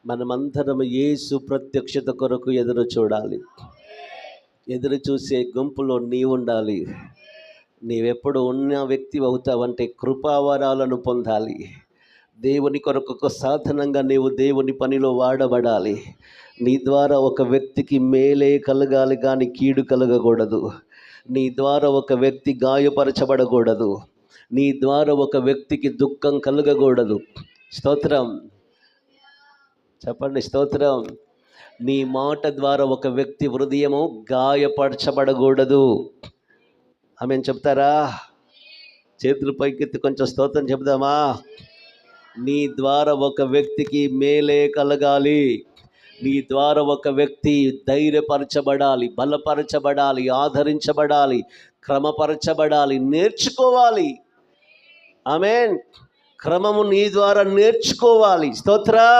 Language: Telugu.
మనమందరం యేసు ప్రత్యక్షత కొరకు ఎదురు చూడాలి. ఎదురు చూసే గుంపులో నీవుండాలి. నీవెప్పుడు ఉన్న వ్యక్తి అవుతావంటే కృపావరాలను పొందాలి. దేవుని కొరకు ఒక సాధనంగా నీవు దేవుని పనిలో వాడబడాలి. నీ ద్వారా ఒక వ్యక్తికి మేలే కలగాలి కానీ కీడు కలగకూడదు. నీ ద్వారా ఒక వ్యక్తి గాయపరచబడకూడదు. నీ ద్వారా ఒక వ్యక్తికి దుఃఖం కలగకూడదు. స్తోత్రం చెప్పండి, స్తోత్రం. నీ మాట ద్వారా ఒక వ్యక్తి హృదయము గాయపరచబడకూడదు. ఆమేన్ చెప్తారా? చేతులు పైకెత్తి కొంచెం స్తోత్రం చెప్దామా? నీ ద్వారా ఒక వ్యక్తికి మేలే కలగాలి. నీ ద్వారా ఒక వ్యక్తి ధైర్యపరచబడాలి, బలపరచబడాలి, ఆదరించబడాలి, క్రమపరచబడాలి, నేర్చుకోవాలి. ఆమేన్. క్రమము నీ ద్వారా నేర్చుకోవాలి. స్తోత్రం.